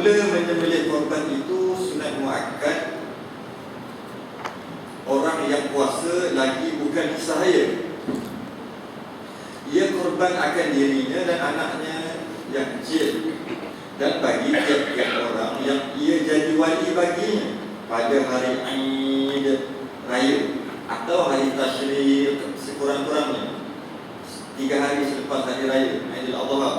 mula menyembelih korban itu sunat muakkad. Orang yang puasa lagi bukan sahaya, ia korban akan dirinya dan anaknya yang kecil, dan bagi tiap-tiap orang yang ia jadi wali baginya pada hari Aid Raya atau hari Tasyrik sekurang-kurangnya 3 hari selepas hari Raya Aidil Adha,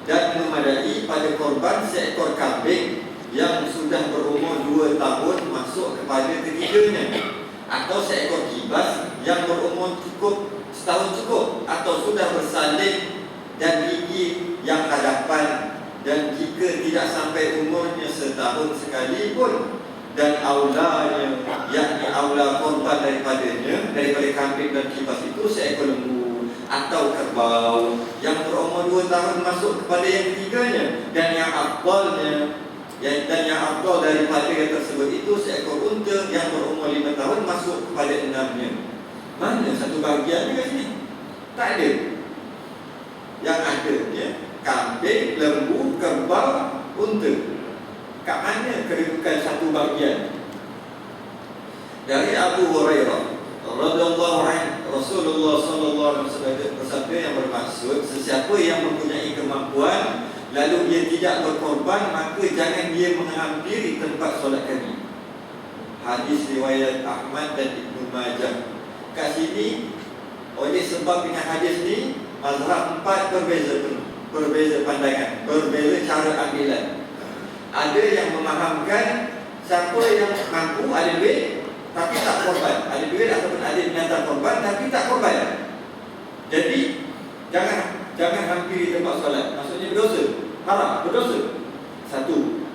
dan memadai pada korban seekor kambing yang sudah berumur 2 tahun masuk kepada ketiganya, atau seekor kibas yang berumur cukup setahun cukup, atau sudah bersalin dan gigi yang hadapan, dan jika tidak sampai umurnya setahun sekalipun, dan aulanya, yakni aula korban daripada kambing dan kibas itu seekor lembu atau kerbau yang berumur 2 tahun masuk kepada yang ketiganya, dan yang afdalnya yang afdal daripada yang tersebut itu seekor unta yang berumur 5 tahun masuk kepada 6-nya. Mana satu bahagian kat sini? Tak ada. Yang ada kambing, lembu, kerbau, unta. Kat mana kedudukan satu bahagian? Dari Abu Hurairah radhiyallahu anhu, Rasulullah sallallahu alaihi wasallam bersabda yang bermaksud, sesiapa yang mempunyai kemampuan lalu dia tidak berkorban, maka jangan dia menghampiri tempat solat kami. Hadis riwayat Ahmad dan Ibnu Majah. Kat sini, oleh sebab dengan hadis ni, mazhab 4 berbeza pandangan, berbeza cara ambilan. Ada yang memahamkan siapa yang mampu, ada duit tapi tak korban, ada duit ataupun ada binatang korban tapi tak korban, jadi jangan hampiri tempat solat. Maksudnya berdosa, haram, berdosa. Satu.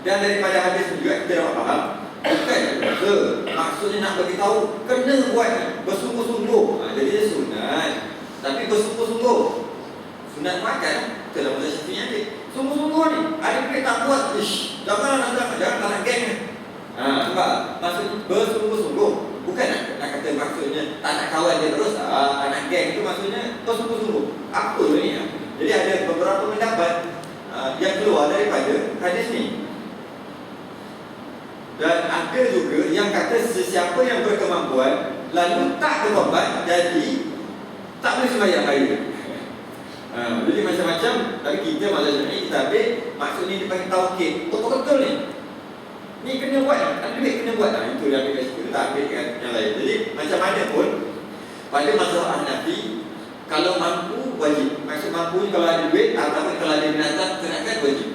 Dan daripada hadis juga kita dapat faham, bukan berdosa, maksudnya nak bagi tahu kena buat bersungguh-sungguh. Jadi dia sunat, tapi bersungguh-sungguh. Sunat makan, kita dalam mazhab Syafi'i ada sungguh-sungguh ni. Ada duit tak buat, jangan nak geng. Sebab maksud bersungguh-sungguh, bukan nak kata maksudnya tak nak kawan dia terus, nak geng itu maksudnya bersungguh-sungguh. Apa ni? Jadi ada beberapa pendapat yang keluar daripada hadis ni. Dan ada juga yang kata sesiapa yang berkemampuan lalu tak berkorban, jadi tak boleh sembahyang raya. Jadi macam-macam. Tapi kita mazhab ni kita ambil maksud ni dipanggil taukid. Betul-betul ni kena buat, ada duit kena buat. Itu dia ambil kat situ, tak ambil kat yang lain. Jadi macam mana pun pada mazhab Hanafi, kalau mampu wajib. Maksud mampu ni kalau ada duit ataupun kalau ada binatang ternakan wajib.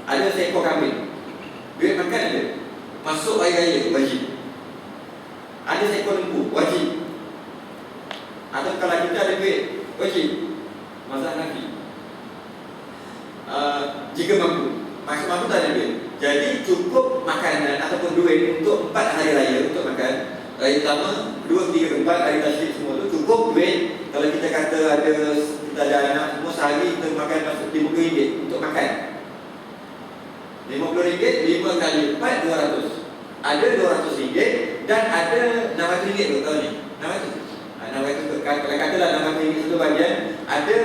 Ada seekor kambing, duit makan ada, masuk hari raya wajib. Ada seekor lembu wajib. Atau kalau kita ada duit wajib. Mazhab Hanafi. Jika mampu, maksud mampu tak ada duit, jadi cukup makanan ataupun duit untuk 4 hari raya untuk makan. Raya pertama, 2, 3, 4 hari tasyrik semua tu cukup duit. Kalau kita kata kita ada anak semua, sehari kita makan masuk RM50 untuk makan. RM50, 5 kali 4, 200. Ada RM200 dan ada RM600 tu tahun ni. 600 kalau katalah RM600 satu bahagian, ada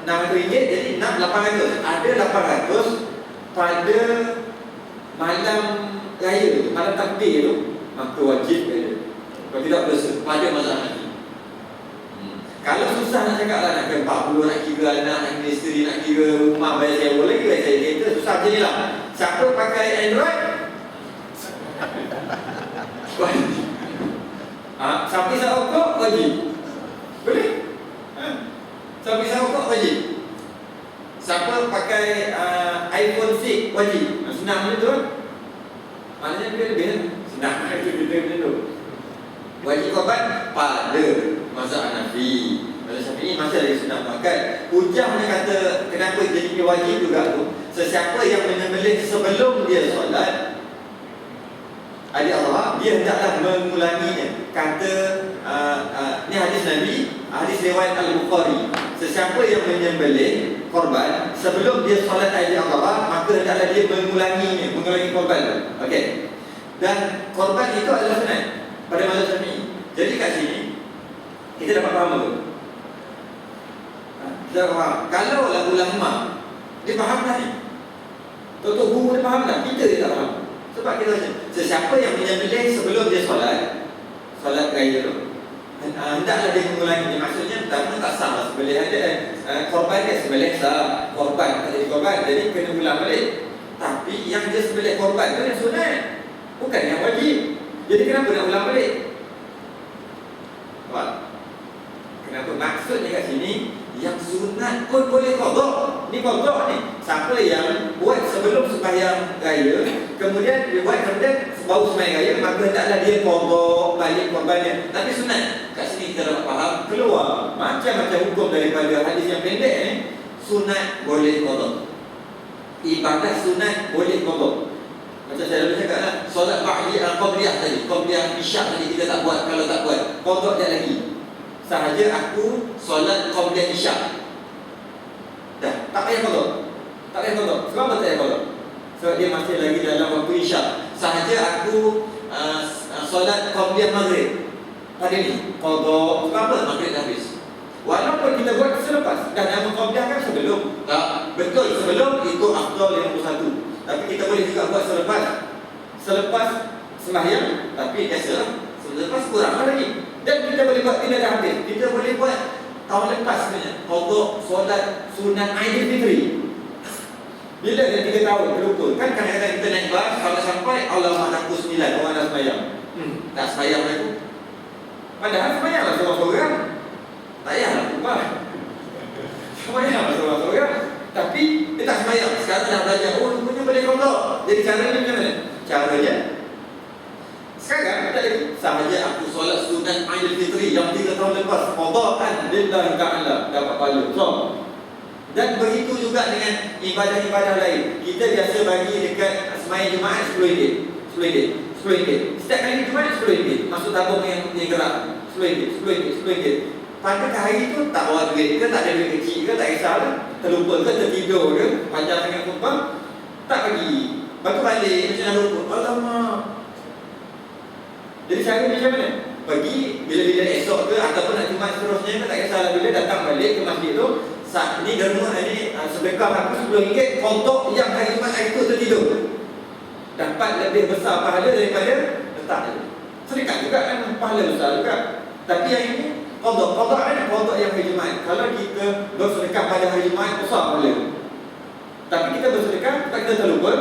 RM600, jadi 800. Ada 800 pada malam raya tu, malam takbir tu, maka wajib dia. Kalau tidak berdosa pada mazhab Hanafi. Kalau susah nak cakap lah, nak kira 40, nak kira anak, nak kira isteri, nak kira rumah, bayar sewa lagi, bayar sewa kereta, susah macam ni lah. Siapa pakai Android? Wajib. Sapi sahokok wajib. Boleh? Sapi sahokok wajib. Siapa pakai iPhone 6 wajib. Senang macam tu. Maknanya dia lebih senang. Itu kita macam tu. Wajib korban pada mazhab Hanafi. Mazhab Syafi'i masih lagi senang makan. Hujah dia kata kenapa jadi wajib juga tu, sesiapa yang menyembelih sebelum dia solat hari Allah, dia hendaklah mengulanginya. Kata ni hadis Nabi, hadis riwayat Al-Bukhari. Sesiapa yang menyembelih korban sebelum dia solat hari Allah, maka hendaklah dia mengulanginya, mengulangi korban tu. Okey. Dan korban itu adalah sunat pada mazhab Syafi'i. Jadi kat sini kita dapat faham apa? Kita faham. Kalau ulama dia faham tadi, Tok guru dia faham tak? Kita dia tak faham. Sebab kita macam sesiapa yang menyembelih sebelum dia solat raya tu, hendaklah dia mengulangi. Maksudnya pertama tak sah lah sembelihan dia. Korban dia sembelih sah, korban tak jadi korban, jadi kena ulang balik. Tapi yang dia sembelih korban tu yang sunat, bukan yang wajib. Jadi kenapa nak ulang balik? Faham? Kenapa? Maksudnya kat sini yang sunat pun boleh qada. Ni qada ni. Siapa yang buat sebelum sembahyang raya, kemudian dia buat kemudian baru sembahyang raya, maka hendaklah dia qada balik korbannya. Tapi sunat. Kat sini kita dapat faham keluar macam-macam hukum daripada hadis yang pendek ni. Sunat boleh qada. Ibadat sunat boleh qada. Macam saya dah cakap lah, solat ba'di al-qabliyah tadi, qabliyah isyak tadi kita tak buat. Kalau tak buat, qada dia lagi. Sahaja aku solat qabliyah isyak, dah tak payah qada. Tak payah qada. Sebab apa tak payah qada? Sebab dia masih lagi dalam waktu isyak. Sahaja aku solat qabliyah maghrib pada ni, qada. Sebab apa? Maghrib dah habis. Walaupun kita buat selepas, dah nama qabliyah kan sebelum. Tak, betul sebelum itu afdal 51. Tapi kita boleh juga buat selepas sembahyang, tapi biasalah selepas kurang lagi. Dan kita boleh buat bila dah habis. Kita boleh buat tahun lepas sebenarnya, qada solat sunat Aidilfitri. Bila dah 3 tahun terlupa. Kan kadang-kadang kita naik bas sampai Allahumma dah pukul 9 orang dah sembahyang. Tak sembahyang lagi. Padahal sembahyanglah seorang-seorang. Tak payahlah lupa. Sembahyanglah seorang-seorang. Tapi dia tak sembahyang. Sekarang dah belajar, oh rupanya boleh qada. Jadi caranya macam mana? Caranya sekarang tak lagi. Sahaja aku solat sunat Aidilfitri yang 3 tahun lepas, qada'an lillahi ta'ala, dapat pahala. So, dan begitu juga dengan ibadah-ibadah lain. Kita biasa bagi dekat sembahyang Jumaat RM10. Setiap kali Jumaat RM10. Masuk tabung yang gerak RM10. Pada hari itu tak bawa duit ke, tak ada duit kecil ke, tak kisahlah. Terlupa ke, tertidur ke, panjang sangat khutbah, tak bagi. Lepas tu balik, macam dah lupa. Alamak. Jadi cara macam mana? Pergi bila-bila esok ke, ataupun nak Jumaat seterusnya ke, tak kisahlah. Bila datang balik ke masjid tu, saat ni derma ni sedekah aku RM10, kontok yang hari Jumaat hari tu tertidur, dapat lebih besar pahala daripada letak dia. Sedekah juga kan, pahala besar juga. Tapi yang ini qada yang hari Jumaat. Kalau kita bersedekah pada hari Jumaat, besar pahala. Tapi kita bersedekah, kita terlupa.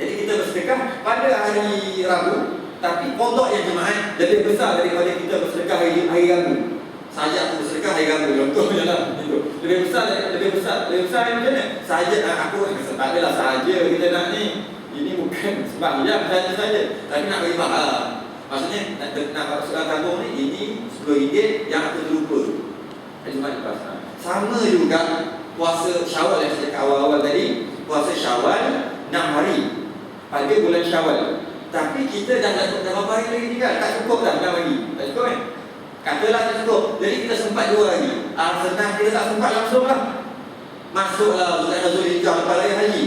Jadi kita bersedekah pada hari Rabu, tapi qada yang Jumaat lebih besar daripada kita bersedekah hari Rabu. Sahaja aku bersedekah hari Rabu, contohnya lah itu. Lebih besar yang macam mana? Sahaja aku tak adalah sahaja kita nak ni. Ini bukan sembahyang saja, tapi nak bagi pahala. Maksudnya nak masukkan tabung ni, ini RM10 yang aku terlupa hari Jumaat lepas. Sama juga puasa Syawal yang saya cakap awal-awal tadi. Puasa Syawal 6 hari pada bulan Syawal. Tapi kita dah berapa hari lagi tinggal? Tak cukup dah 6 hari. Tak cukup kan? Katalah tak cukup. Jadi kita sempat 2 hari. Senang kita tak sempat langsung lah. Masuklah Zulhijjah Zulhijjah lepas raya haji.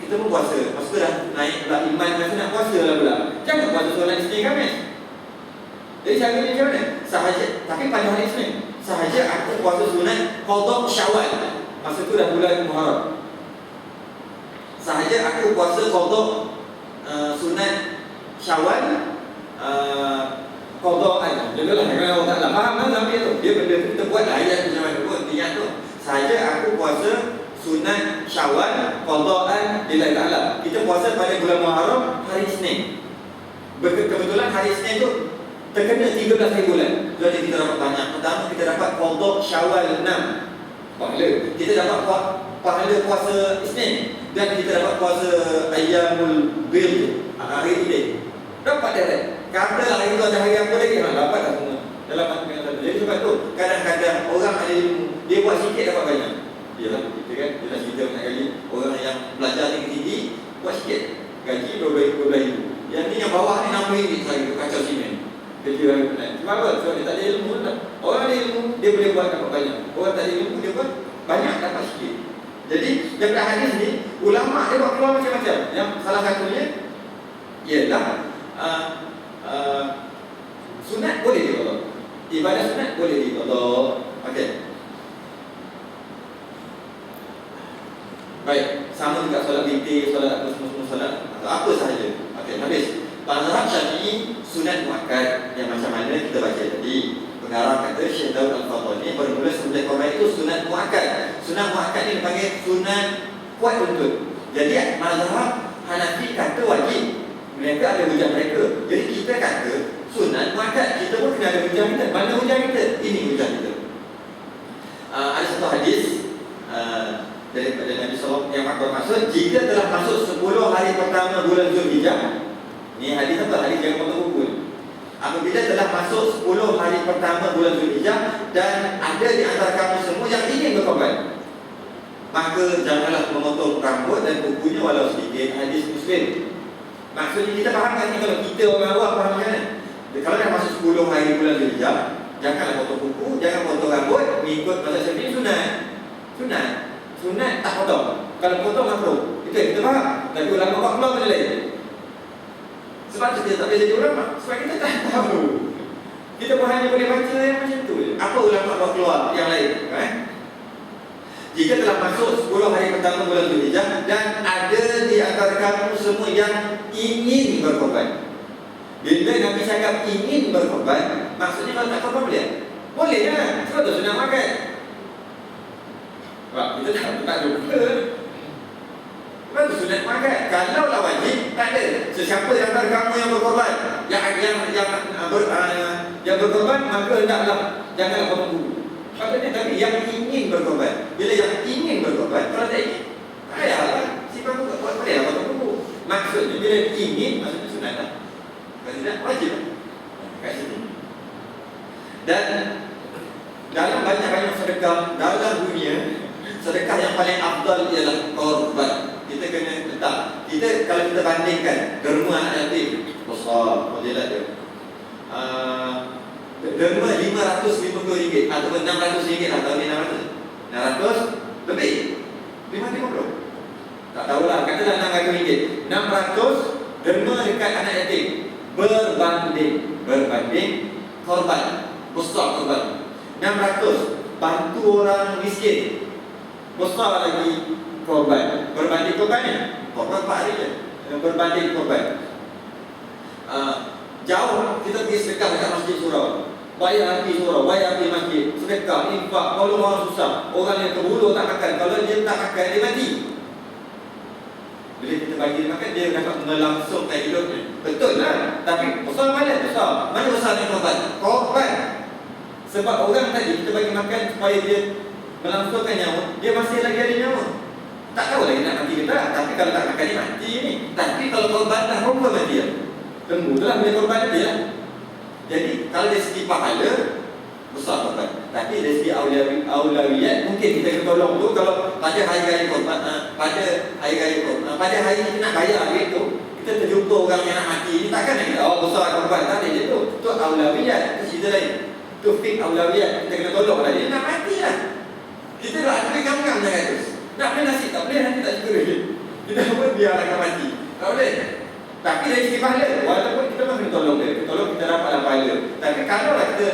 Kita pun puasa. Lepas tu dah naik pula iman, masa nak puasa lah pula. Jangan puasa solat Isnin Khamis. Jadi cara ni macam mana? Sahaja, tapi pada hari Isnin, sahaja aku puasa sunat qada Syawal. Masa tu dah bulan Muharram. Sahaja aku puasa qada sunat Syawal qada'an. Jadilah kalau orang tak faham kan sampai tu. Dia benda tu kita buat ayat macam mana pun niat tu. Sahaja aku puasa sunat Syawal qada'an lillahi ta'ala. Kita puasa pada bulan Muharram hari Isnin. Kebetulan hari Isnin tu terkena 13 hari bulan. Jadi kita dapat banyak. Pertama kita dapat qada Syawal 6 pahala. Kita dapat pahala puasa Isnin. Dan kita dapat puasa Ayyamul Bid, hari ini. Dapat dia. Katalah hari itu ada hari apa lagi? Dapat dah semua. Dalam hati kita. Jadi sebab tu kadang-kadang orang ada ilmu, dia buat sikit dapat banyak. Yalah, kita kan dia dah cerita banyak kali. Orang yang belajar tinggi-tinggi buat sikit, gaji RM12,000. Yang ni yang bawah ni RM6,000 saya kacau simen. Kerja orang penat. Sebab apa? Sebab dia tak ada ilmu dah. Orang ada ilmu, dia boleh buat dapat banyak. Orang tak ada ilmu, dia buat banyak dapat sikit. Jadi daripada hadis ni, ulama dia buat keluar macam-macam. Yang salah satunya ialah sunat boleh diqada. Ibadah sunat boleh diqada. Okey. Baik, sama juga solat witir, solat semua solat atau apa sahaja. Okey, habis. Mazhab Syafi'i sunat muakkad yang macam mana kita baca tadi. Pengarang kata Syekh Daud Al-Fatani bermula sembelih korban itu sunat muakkad. Sunat muakkad ni dipanggil sunat kuat betul. Jadi mazhab Hanafi kata wajib. Mereka ada hujah mereka. Jadi kita kata sunat muakkad. Kita pun kena ada hujah kita. Mana hujah kita? Ini hujah kita. Ada satu hadis daripada Nabi SAW yang bermaksud jika telah masuk 10 hari pertama bulan Zulhijjah. Ini hadis apa? Hadis yang potong pukul. Apabila telah masuk 10 hari pertama bulan Zulhijjah dan ada di antara kamu semua yang ingin berkorban, maka janganlah memotong rambut dan kukunya walau sedikit. Hadis Muslim. Maksudnya kita fahamkan ni, kalau kita orang awam faham macam mana? Kalau dah masuk 10 hari bulan Zulhijjah, janganlah potong kuku, jangan potong rambut, mengikut mazhab Syafi'i sunat. Sunat tak potong. Kalau potong makruh. Itu yang kita faham. Tapi ulama buat keluar benda lain. Sebab tu kita tak boleh jadi ulama. Sebab kita tak tahu. Kita pun hanya boleh baca yang macam tu. Apa ulama buat keluar yang lain? Jika telah masuk 10 hari pertama bulan Zulhijjah dan ada di antara kamu semua yang ingin berkorban. Bila Nabi cakap ingin berkorban, maksudnya kalau tak korban boleh? Boleh kan? Sebab tu sunat makan. Sebab kita tak lupa. Sebab tu sunat makan. Kalau lah wajib, tak ada. Sesiapa di antara kamu yang berkorban, yang berkorban, maka hendaklah janganlah potong bulu. Maksudnya tapi yang ingin berkorban. Bila yang ingin berkorban, kalau tak ingin, tak payahlah. Simpan buka, tak payahlah potong bulu. Maksudnya bila ingin, maksudnya sunat lah. Kalau tidak, wajib kat situ. Dan dalam banyak-banyak sedekah dalam dunia, sedekah yang paling afdal ialah korban. Kita kena letak. Kalau kita bandingkan derma anak yatim, besar fadilat dia. Derma RM550 ataupun RM600 lah, tahun ni 600 lebih 550. Tak tahulah, katalah RM600. 600 derma dekat anak yatim berbanding korban, besar korban. 600 bantu orang miskin, besar lagi korban. Berbanding korbannya, korban 4 hari je. Berbanding korban, jauh kita pergi sedekah dekat masjid surau, bayar api surau, bayar api masjid, sedekah, infak, tolong orang susah, orang yang terbulu tak makan. Kalau dia tak makan, dia mati. Bila kita bagi dia makan, dia dapat melangsungkan hidupnya. Betul lah. Tapi besar mana? Besar. Mana besarnya korban? Korban. Sebab orang tadi kita bagi makan supaya dia melangsungkan nyawa, dia masih lagi ada nyawa. Tak tahu lagi nak mati ke tak. Tapi kalau tak makan, dia mati ni. Tapi kalau korban dah rupa mati lah. Tunggu tu lah bila korban dia lah. Jadi kalau dari segi pahala, besar korban. Tapi dari segi aulawiyat, mungkin kita kena tolong tu. Kalau pada hari raya korban, pada hari raya korban, pada hari kita nak bayar duit tu, kita terjumpa orang yang nak mati ni, takkan nak kata besar korban. Tak ada je tu. Tu aulawiyat, tu cerita lain. Tu fik aulawiyat, kita kena tolong lah. Dia nak mati lah. Kita dah ada ngam-ngam jangan terus. Nak beli nasi, tak boleh, nanti tak cukup duit. Kita pun biar akan mati. Tak boleh. Tapi dari segi pahala, walaupun kita pun kena tolong dia, kita tolong, kita dapatlah pahala. Tapi kalau lah kita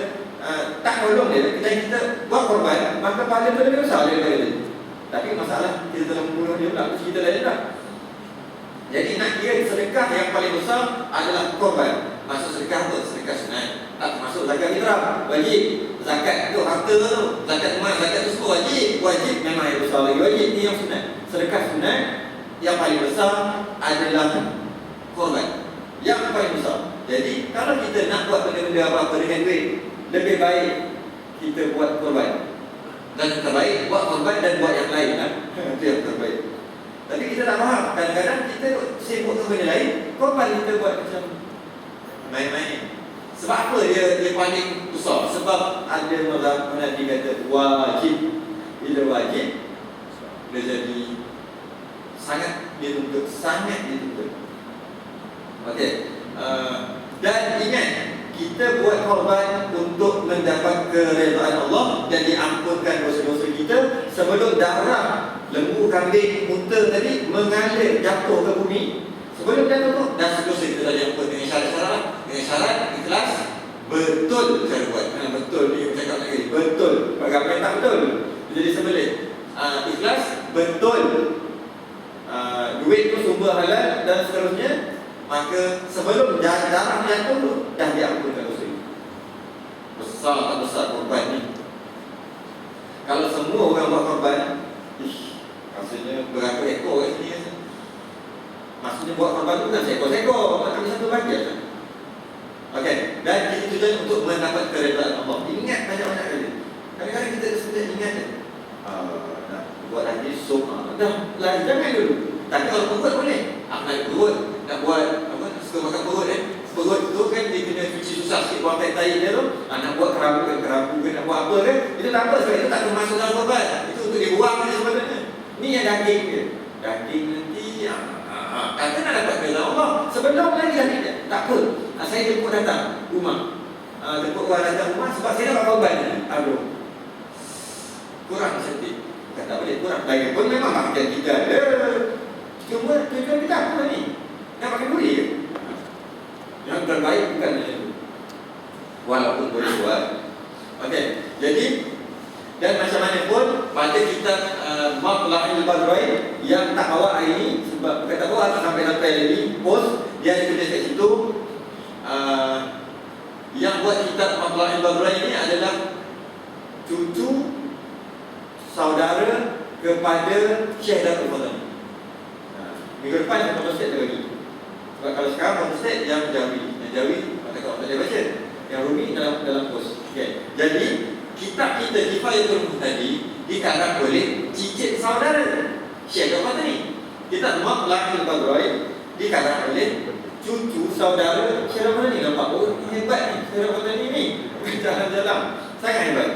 tak tolong dia, kita buat korban, maka pahala tu lebih besar daripada dia. Tapi masalah kita telah membunuh dia pula, kita lain tak. Jadi nak kira sedekah yang paling besar adalah korban. Masuk sedekah apa? Sedekah sunat. Tak termasuk zakat fitrah, wajib. Zakat tu harta tu, zakat emas, zakat tu semua wajib. Wajib memang yang besar lagi, wajib ni yang sunat. Sedekah sunat yang paling besar adalah korban, yang paling besar. Jadi kalau kita nak buat benda-benda apa-apa dengan duit, lebih baik kita buat korban. Dan yang terbaik buat korban dan buat yang lain lah. Itu yang terbaik. Tapi kita tak faham. Kadang-kadang kita sibuk dengan benda lain, korban kita buat macam main-main. Sebab apa dia paling besar? Sebab ada mazhab Hanafi kata wajib. Bila wajib, dia jadi sangat dituntut, sangat dituntut. Okey. Dan ingat, kita buat korban untuk mendapat keredaan Allah dan diampunkan dosa-dosa kita sebelum darah lembu kambing unta tadi mengalir jatuh ke bumi. Sebelum jatuh tu dah dosa kita dah diampun dengan syarat-syarat. Dengan syarat ikhlas, betul saya buat. Betul dia cakap lagi. Betul. Bagaimana tak betul? Jadi sembelih. Ikhlas, betul. seterusnya, maka sebelum darah jatuh tu dah diampunkan dosa. Besar tak besar korban ni. Kalau semua orang buat korban, maksudnya berapa ekor kat sini kan? Maksudnya buat korban tu bukan seekor-seekor, macam satu bahagian. Okey, dan kita tujuan untuk mendapat keredaan Allah. Ingat banyak-banyak kali. Kadang-kadang kita sudah ingat je. Nak buat lagi sup, dah lari jangan dulu. Tapi kalau perut boleh. Nak perut, nak buat apa? Suka makan perut kan? Perut tu kan dia kena cuci susah sikit buang tai-tai dia tu. Nak buat kerabu kan, nak buat apa kan? Itu tak apa sebab itu tak termasuk dalam korban. Itu untuk dibuang je sebenarnya. Ni yang daging dia. Daging nanti kata nak dapat keredaan Allah. Sebelum lagi daging dia. Tak apa. Saya jemput datang rumah. Jemput orang datang rumah sebab saya dapat korban ni. Aduh. Kurang sedikit. Bukan tak boleh kurang. Lagi pun memang makan kita ada. Cuma tujuan kita apa ni? Nak pakai duit ke? Yang terbaik bukan macam itu. Walaupun boleh buat. Okey. Jadi dan macam mana pun pada kita Maqla'il Badrain yang tak bawa hari ini sebab bukan tak bawa tak sampai lagi post dia ada tulis kat situ. Yang buat kitab Maqla'il Badrain ini adalah cucu saudara kepada Syekh Datuk Fadhil. Minggu depan saya potong state lagi. Sebab kalau sekarang potong state yang Jawi tak tahu tak ada baca. Yang Rumi dalam pos. Okay. Jadi kitab kita Kifayatul Muhtadi dikarang oleh cicit saudara Syekh Datuk Fadhil ni. Kitab Maqla'il Badrain dikarang oleh cucu saudara Syekh Datuk Fadhil ni. Nampak hebat ni Syekh Datuk Fadhil ni. Jalan-jalan sangat hebat.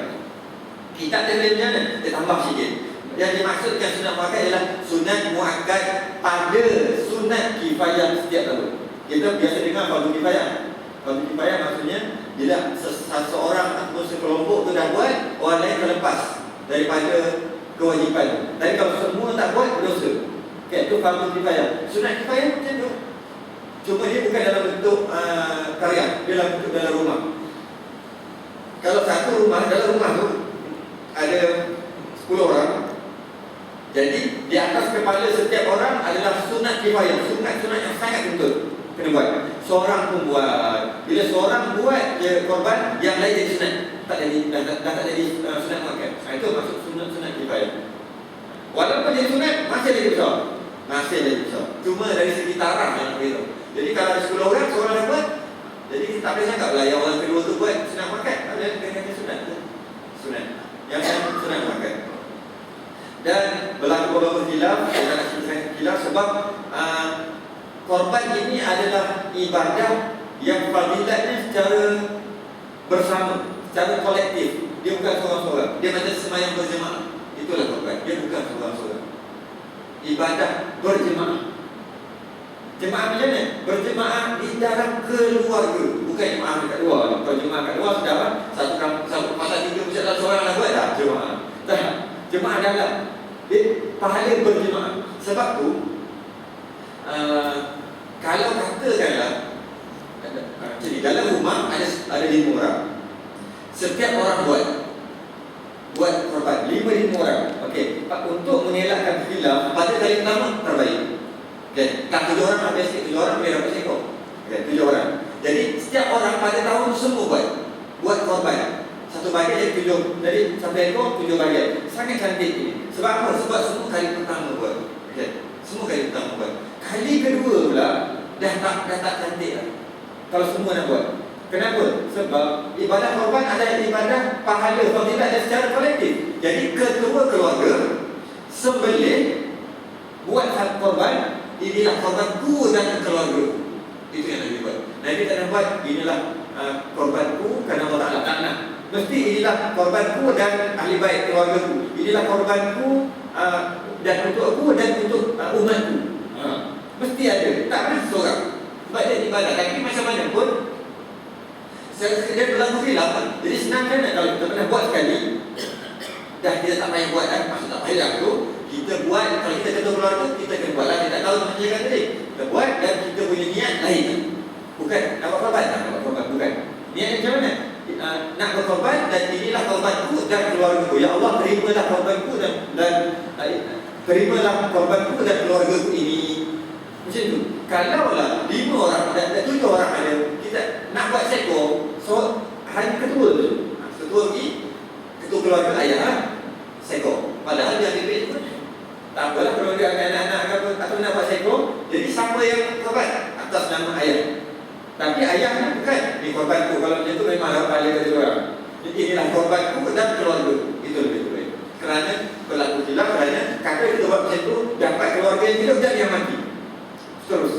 Kitab dia macam mana? Dia tambah sikit. Yang dimaksudkan sunat muakkad ialah sunat muakkad pada sunat kifayah setiap tahun. Kita biasa dengar fardu kifayah. Fardu kifayah maksudnya bila seseorang atau sekelompok tu dah buat, orang lain terlepas daripada kewajipan tu. Tapi kalau semua tak buat, berdosa. Okay, itu fardu kifayah. Sunat kifayah macam tu. Cuma dia bukan dalam bentuk karya, dia dalam bentuk dalam rumah. Kalau satu rumah, dalam rumah tu ada 10 orang. Jadi di atas kepala setiap orang adalah sunat kifayah, sunat yang sangat betul kena buat. Seorang pun buat. Bila seorang buat dia korban, yang lain jadi sunat. Tak jadi dah tak jadi sunat muakkad. Itu maksud sunat kifayah. Walaupun dia sunat masih lagi besar. Masih lagi besar. Cuma dari segi taraf yang begitu. Jadi kalau ada 10 orang, seorang yang buat, jadi kita tak boleh cakap lah yang orang kedua tu buat sunat muakkad. Ada kena sunat. Sunat. Yang sunat muakkad. Dan berlaku beberapa khilaf, saya nak ceritakan khilaf sebab korban ini adalah ibadah yang fadilatnya secara bersama, secara kolektif. Dia bukan seorang-seorang. Dia macam sembahyang berjemaah. Itulah korban. Dia bukan seorang-seorang. Ibadah berjemaah. Jemaah macam mana? Berjemaah di dalam keluarga. Bukan jemaah dekat luar. Kalau jemaah kat luar sudah kan? Satu pasal 3 macam seorang dah buat dah jemaah. Tak. Jemaah dalam. Pahala berjemaah. Sebab tu kalau katakanlah jadi dalam rumah ada 5 orang. Setiap orang buat korban 5 orang. Okey, untuk mengelakkan khilaf pada kali pertama terbaik. Okey, tak 7 orang habis 7 orang boleh dapat seekor. Okey, 7 orang. Jadi setiap orang pada tahun semua buat korban. Satu bahagian jadi 7. Jadi satu ekor 7 bahagian. Sangat cantik ini. Sebab apa? Sebab semua kali pertama buat. Okay. Semua kali pertama buat. Kali kedua pula dah tak cantik lah. Kalau semua nak buat. Kenapa? Sebab ibadah korban ada ibadah pahala fadilah dan secara kolektif. Jadi ketua keluarga sembelih buat hal korban, inilah korbanku dan keluarga. Itu yang Nabi buat. Nabi tak nak buat inilah korbanku kerana Allah Ta'ala tak nak. Mesti inilah korbanku dan ahli baik keluargaku. Inilah korbanku dan untuk aku dan untuk umatku. Mesti ada. Tak ada seorang. Sebab dia ibadah. Tapi macam mana pun dia berlaku khilaf. Jadi senang kan kalau kita pernah buat sekali, dah kita tak payah buat dah. Maksud tak payah tu kita buat. Kalau kita ketua keluarga, kita kena buat lah. Kita tak tahu macam cakap tadi. Kita buat dan kita punya niat lain. Bukan nak buat korban. Tak nak buat korban. Bukan. Niat macam mana? Nak berkorban dan inilah korbanku dan keluargaku. Ya Allah, terimalah korbanku dan terimalah korbanku dan keluargaku ini. Macam tu. Kalaulah 5 orang dan 7 orang ada, kita nak buat seko, so hanya ketua tu. Ketua ni, ketua keluarga ayah lah, seko. Padahal dia ambil pun tak apalah kalau dia ada anak-anak ke apa, atau nak buat seko. Jadi siapa yang korban? Atas nama ayah. Tapi ayah bukan ni korbanku. Kalau macam tu memang harapan dia kata orang. Jadi inilah korbanku dan keluarga. Itu lebih baik. Kerana berlaku hilang, kerana kakak kita buat macam tu, dapat keluarga yang hidup dan yang mati. Terus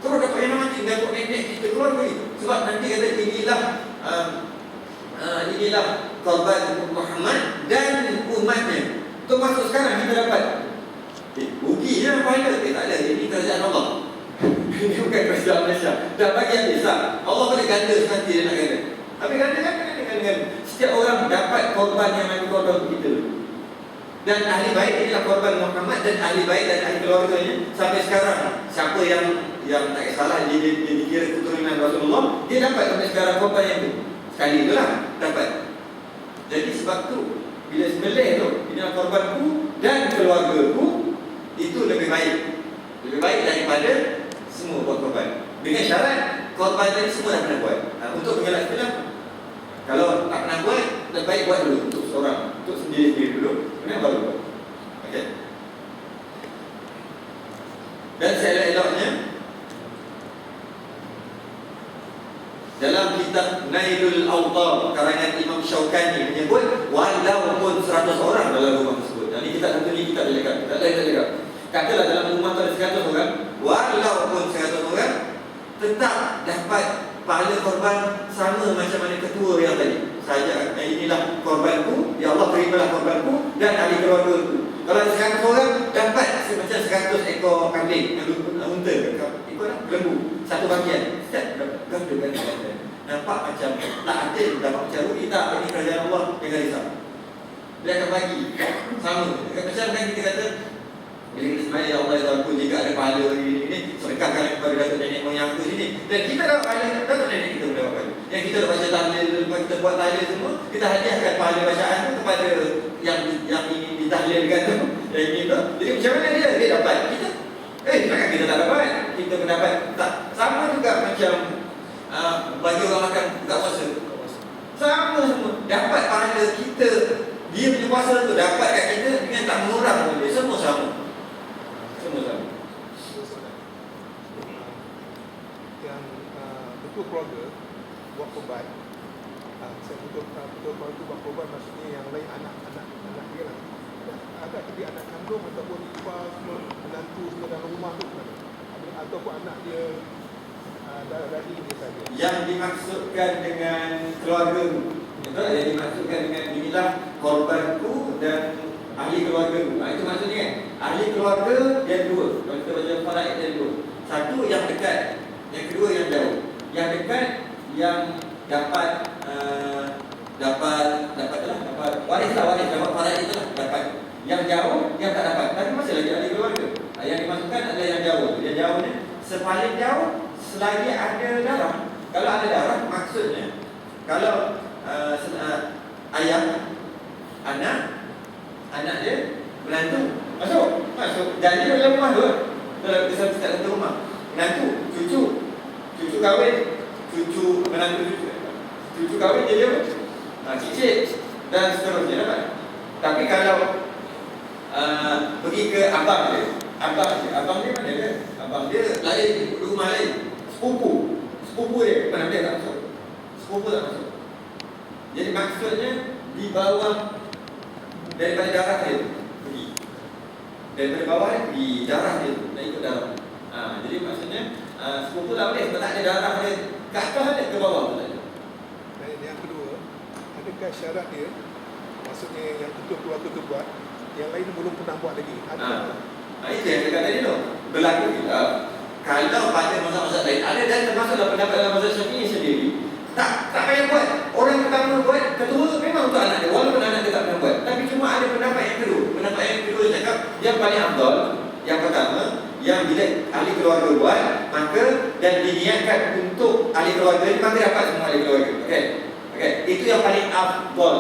dapat yang mati, dapat nenek kita keluarga itu. Sebab nanti kata inilah korban Muhammad dan umatnya. Termasuk sekarang kita dapat ruginya pahala. Tak ada, ini kerajaan Allah. Ini bukan kerajaan Malaysia. Dah bagi yang besar, Allah boleh ganda nanti dia nak ganda. Tapi ganda dengan setiap orang dapat korban yang mati korban kita. Dan ahli baik inilah korban Muhammad dan ahli baik dan ahli keluarganya. Sampai sekarang siapa yang tak salah dia dikira keturunan Rasulullah, dia dapat sampai sekarang korban yang itu. Sekali itulah dapat. Jadi sebab tu bila sembelih tu, inilah korbanku dan keluargaku, itu lebih baik. Lebih baik daripada semua buat korban. Dengan syarat korban tadi semua dah pernah buat. Untuk mengelak sebelah, kalau tak pernah buat, lebih baik buat dulu untuk seorang, untuk sendiri-sendiri dulu, kemudian baru buat. Okey. Dan seelok-eloknya dalam kitab Nailul Awtar karangan Imam Syaukani menyebut walaupun 100 orang dalam rumah tersebut. Dan ini kita tentu ni kita tak cakap. Katalah dalam rumah tu ada 100 orang, walaupun 100 orang tetap dapat pahala korban sama macam mana ketua yang tadi. Saja inilah korbanku, ya Allah terimalah korbanku dan ahli keluargaku. Kalau ada 100 orang dapat macam 100 ekor kambing, unta, lembu, satu bahagian. Setiap dapat ganda. Nampak macam tak adil, nampak macam rugi tak? Ini kerajaan Allah, jangan risau. Dia akan bagi sama. Macam kan kita kata bila kita sembahyang, ya Allah ya Tuhanku, jika ada pahala ini sedekahkan kepada datuk nenek moyangku sini. Dan kita dapat pahala, datuk nenek kita dapat pahala. Yang kita dah baca tahlil, lepas kita buat tahlil semua, kita hadiahkan pahala bacaan tu kepada yang ingin ditahlilkan tu. Yang ini tu. Jadi macam mana dia dapat? Kita takkan kita tak dapat. Kita mendapat tak. Sama juga macam bagi orang makan buka puasa. Sama semua. Dapat pahala kita, dia punya puasa tu dapat kat kita dengan tak mengurang pun dia. Semua sama. Yang betul keluarga buat korban, saya betul keluarga buat korban maksudnya yang lain anak dia lah. Ada tapi anak kandung ataupun ipar semua, menantu semua dalam rumah tu ataupun anak dia darah daging dia saja. Yang dimaksudkan dengan keluarga, yang dimaksudkan dengan inilah korbanku dan ahli keluarga. Itu maksudnya kan? Ahli keluarga dia dua. Kalau kita baca faraid dia dua. Satu yang dekat, yang kedua yang jauh. Yang dekat yang dapat waris dapat faraid itulah dapat. Yang jauh yang tak dapat. Tapi masih lagi ahli keluarga. Yang dimaksudkan adalah yang jauh. Yang jauh ni sepaling jauh selagi ada darah. Kalau ada darah maksudnya kalau ayah anak dia menantu masuk. Jadi dalam rumah tu, dalam kisah satu rumah, menantu, cucu kahwin, menantu cucu kahwin jadi apa? Cicit dan seterusnya dapat. Tapi kalau pergi ke abang dia mana dia? Abang dia lain rumah lain, sepupu dia mana dia tak masuk. Sepupu tak masuk. Jadi maksudnya di bawah daripada darah dia pergi. Daripada bawah dia pergi darah dia nak ikut darah. Jadi maksudnya sepupu tak boleh sebab tak ada darah dia ke atas ada ke bawah tu tak ada. Dan yang kedua, adakah syarat dia maksudnya yang betul keluarga tu buat, yang lain belum pernah buat lagi? Itu yang saya kata tadi tu. Berlaku kalau pada mazhab-mazhab lain ada dan termasuk dalam pendapat dalam mazhab Syafi'i sendiri. Tak payah buat. Orang pertama buat, ketua memang untuk anak dia, walaupun anak dia tak pernah buat. Tapi cuma ada pendapat yang kedua. Pendapat yang kedua cakap yang paling afdal, yang pertama, yang bila ahli keluarga buat, maka dan diniatkan untuk ahli keluarga ni, maka dapat semua ahli keluarga. Okey. Itu yang paling afdal.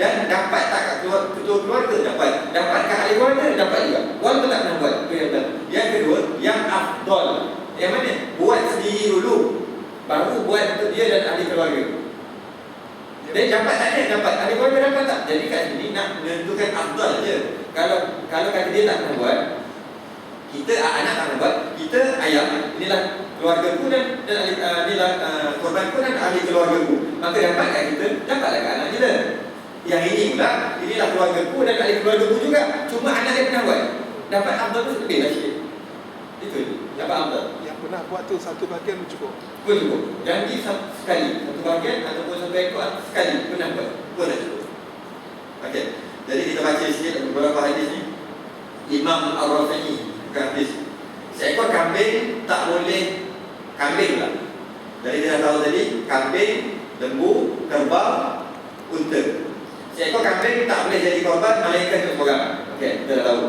Dan dapat tak kat ketua keluarga dapat. Dapat kat ahli keluarga dapat juga. Walaupun tak pernah buat. Itu yang pertama. Yang kedua, yang afdal Dia dapat tak dia? Dapat. Ahli keluarga dapat tak? Jadi kat sini nak menentukan afdal je. Kalau kata dia tak nak buat, kita anak tak nak buat, kita ayah, inilah keluargaku dan inilah korbanku dan ahli keluargaku. Maka dapat kat kita, dapatlah kat anak kita. Yang ini pula, inilah keluargaku dan ahli keluargaku juga. Cuma anak dia pernah buat. Dapat afdal tu lebih lah sikit. Itu je. Dapat afdal. Yang pernah buat tu satu bahagian cukup. Pun cukup. Janji sekali, satu bahagian ataupun satu ekor sekali pernah buat. Pun dah cukup. Okey. Jadi kita baca sikit beberapa hadis ni. Imam Ar-Rafi'i bukan hadis. Seekor kambing tak boleh, kambing lah. Jadi kita dah tahu tadi, kambing, lembu, kerbau, unta. Seekor kambing tak boleh jadi korban melainkan untuk seorang. Okey, kita dah tahu.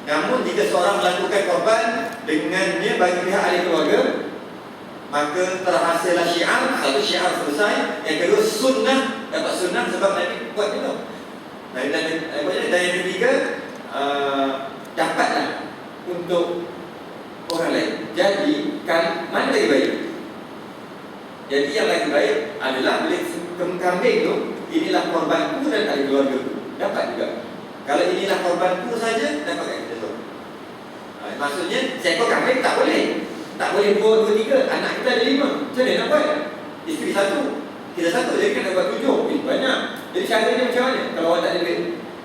Namun jika seorang melakukan korban dengannya bagi pihak ahli keluarga, maka terhasillah syiar. Satu syiar selesai. Yang kedua sunnah, dapat sunnah sebab Nabi buat itu. Dan yang ketiga, dapatlah untuk orang lain. Jadi kan mana lagi baik? Jadi yang lagi baik adalah bila kambing tu, inilah korbanku dan ahli keluargaku. Dapat juga. Kalau inilah korbanku saja, dapat kat kita tu. Maksudnya seekor kambing tak boleh. Tak boleh buat 2-3. Anak kita ada 5. Macam mana nak buat? Isteri 1, kita 1. Jadi kan dapat 7. Banyak. Jadi caranya macam mana? Kalau awak tak ada duit,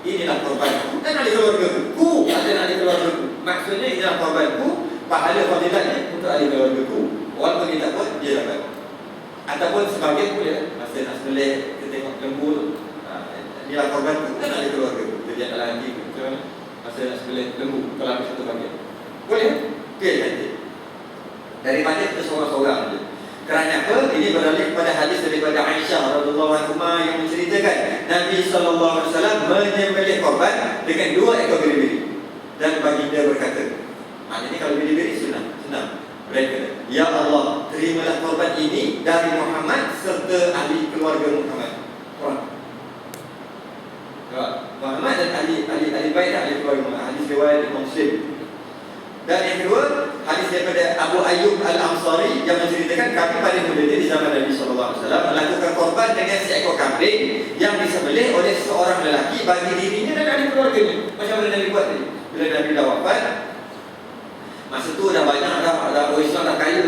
inilah korbanku dan ahli keluargaku. Ada ahli keluargaku. Maksudnya inilah korbanku, pahala fadilatnya untuk ahli keluargaku. Walaupun dia tak buat, dia dapat. Ataupun sebagian boleh. Masa nak sembelih, kita tengok lembu tu, inilah korbanku dan ahli keluargaku. Jadi adalah haji. Macam mana? Masa nak sembelih lembu, kalau habis satu bahagian. Boleh? Okey, nanti. Daripada kita seorang-seorang je. Kerana apa? Ini beralih kepada hadis daripada Aisyah radhiyallahu anha yang menceritakan Nabi sallallahu alaihi wasallam menyembelih korban dengan 2 ekor biri-biri. Dan baginda berkata, maknanya kalau biri-biri senang. Mereka, ya Allah, terimalah korban ini dari Muhammad serta ahli keluarga Muhammad. Muhammad dan ahli bait ahli keluarga Muhammad. Hadis riwayat Imam Muslim. Dan yang kedua, hadis daripada Abu Ayyub Al-Ansari yang menceritakan kami pada mulanya di zaman Nabi SAW melakukan korban dengan seekor kambing yang disembelih oleh seorang lelaki bagi dirinya dan ahli keluarganya. Macam mana Nabi buat tadi? Bila Nabi dah wafat, masa tu dah banyak dah orang Islam dah kaya.